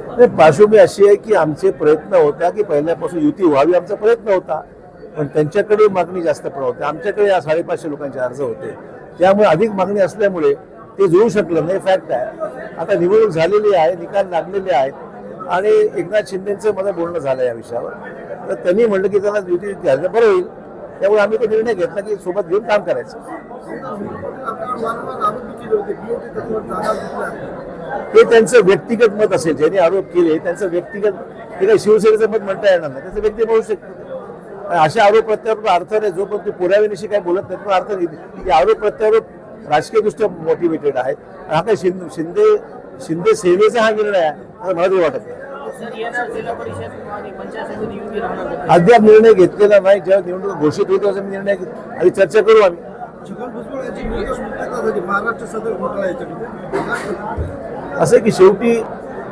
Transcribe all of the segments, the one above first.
नाही, पार्श्वभूमी अशी आहे की आमचे प्रयत्न होता की पहिल्यापासून युती व्हावी, आमचा प्रयत्न होता, पण त्यांच्याकडे मागणी जास्त पण होती. आमच्याकडे 550 लोकांचे अर्ज होते, त्यामुळे अधिक मागणी असल्यामुळे ते जुळू शकलं नाही. फॅक्ट आहे. आता निवडणूक झालेली आहे, निकाल लागलेले आहेत आणि एकनाथ शिंदेचं माझं बोलणं झालं या विषयावर. तर त्यांनी म्हटलं की त्याला युती घ्यायला बरं होईल, त्यामुळे आम्ही तो निर्णय घेतला की सोबत घेऊन काम करायचं. हे त्यांचं व्यक्तिगत मत असेल, ज्यांनी आरोप केले त्यांचं व्यक्तिगत, हे काही शिवसेनेचं मत म्हणता येणार नाही, त्याचं व्यक्ती म्हणू शकतो. अशा आरोप प्रत्यारोप अर्थ नाही, जो पण ते पुराव्याविषयी काही बोलत नाही तो अर्थ नाही. की आरोप प्रत्यारोप राजकीयदृष्ट्या मोटिवेटेड आहेत. हा काही शिंदे सेनेचा हा निर्णय आहे असं मला तरी वाटत नाही. अद्याप निर्णय घेतलेला नाही. जेव्हा निवडणूक घोषित होईल तेव्हा निर्णय आधी चर्चा करू आम्ही. असं की शेवटी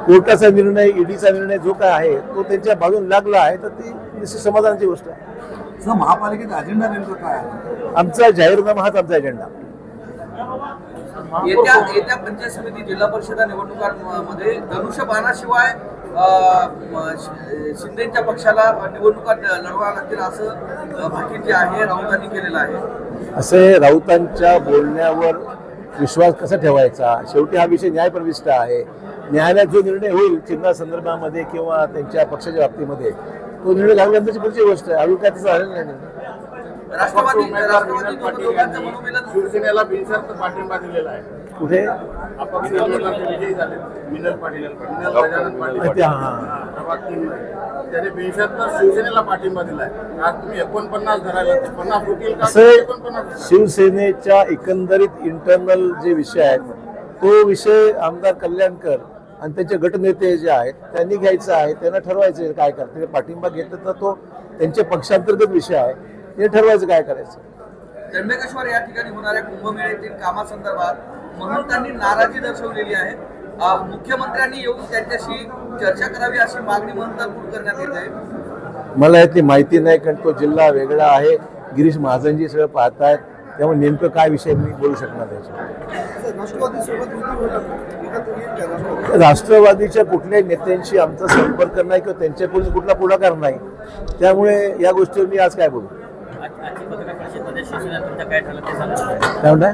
कोर्टाचा निर्णय, ईडीचा निर्णय जो काय आहे तो त्यांच्या बाजून लागला आहे, तर ती निश्चित समाधानाची गोष्ट आहे. महापालिकेचा अजेंडा नेमकं काय आहे? आमचा जाहीरनामा हाच आमचा अजेंडा. येत्या पंचायत समिती जिल्हा परिषद निवडणुकांमध्ये धनुष्यबाणाशिवाय शिंदेच्या पक्षाला निवडणुका लढवा लागतील असं भाकीत जे आहे राऊतांनी केलेलं आहे. असे राऊतांच्या बोलण्यावर विश्वास कसा ठेवायचा? शेवटी हा विषय न्यायप्रविष्ट आहे. न्यायालयात जो निर्णय होईल चिन्हा संदर्भामध्ये किंवा त्यांच्या पक्षाच्या बाबतीमध्ये, तो निर्णय लागल्यानंतरची पुढची गोष्ट आहे. अजून काय तसं झालेलं नाही. राष्ट्रवादी शिवसेनेला बिनशर्त पाठिंबा दिलेला आहे. कुठे? अपक्ष विजयी झाले मिनल पाटील, त्याने बिनशर्त शिवसेनेला पाठिंबा दिलाय. आज तुम्ही 49 धरायला 50 होतील का? शिवसेनेच्या एकंदरीत इंटरनल जे विषय आहेत, तो विषय आमदार कल्याणकर आणि त्यांचे गटनेते जे आहेत त्यांनी घ्यायचा आहे. त्यांना ठरवायचं काय करते. पाठिंबा घेतला तर तो त्यांच्या पक्षांतर्गत विषय आहे, ते ठरवायचं काय करायचं. त्र्यंबकेश्वर या ठिकाणी होणाऱ्या कुंभमेळ्यातील कामासंदर्भात महंतांनी नाराजी दर्शवलेली आहे. मुख्यमंत्र्यांनी येऊन त्यांच्याशी चर्चा करावी अशी मागणी महंतांकडून करण्यात येत आहे. मला यातली माहिती नाही, कारण तो जिल्हा वेगळा आहे. गिरीश महाजनजी सगळं पाहतायत, त्यामुळे नेमकं काय विषय मी बोलू शकणार त्याच्यावर. राष्ट्रवादीच्या कुठल्याही नेत्यांशी आमचा संपर्क नाही किंवा त्यांच्याकडून कुठला पुढाकार नाही, त्यामुळे या गोष्टीवर मी आज काय बोलू. काय म्हणताय?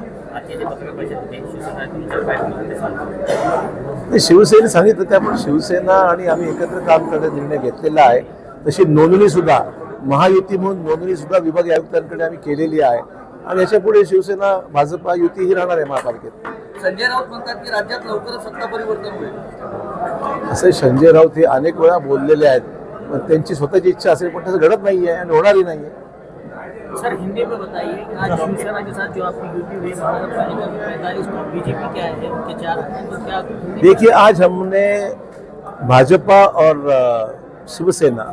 शिवसेनेने सांगितलं, त्यामुळे शिवसेना आणि आम्ही एकत्र काम करण्याचा निर्णय घेतलेला आहे. तशी नोंदणी सुद्धा महायुती म्हणून नोंदणी सुद्धा विभागीय आयुक्तांकडे आम्ही केलेली आहे आणि याच्या पुढे शिवसेना भाजपा युती ही राहणार आहे महापालिकेत. संजय राऊत म्हणतात की राज्यात लवकरच सत्ता परिवर्तन होईल. असे संजय राऊत हे अनेक वेळा बोललेले आहेत, पण त्यांची स्वतःची इच्छा असेल, पण तसं घडत नाहीये आणि होणारही नाहीये. सर हिंदी में बताइए, आज शिवसेना के साथ जो आपकी यूपी हुई महानगरपालिका में 45 बीजेपी क्या है उनके 4 हैं, तो क्या देखिए आज हमने भाजपा और शिवसेना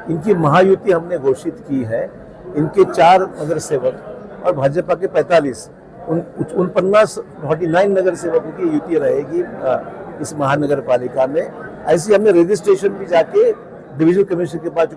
इनकी महायुति हमने घोषित की है. इनके 4 नगर सेवक और भाजपा के 45 49 नगर सेवकों की युति रहेगी इस महानगर पालिका में. ऐसी हमने रजिस्ट्रेशन भी जाके डिविजनल कमिश्नर के पास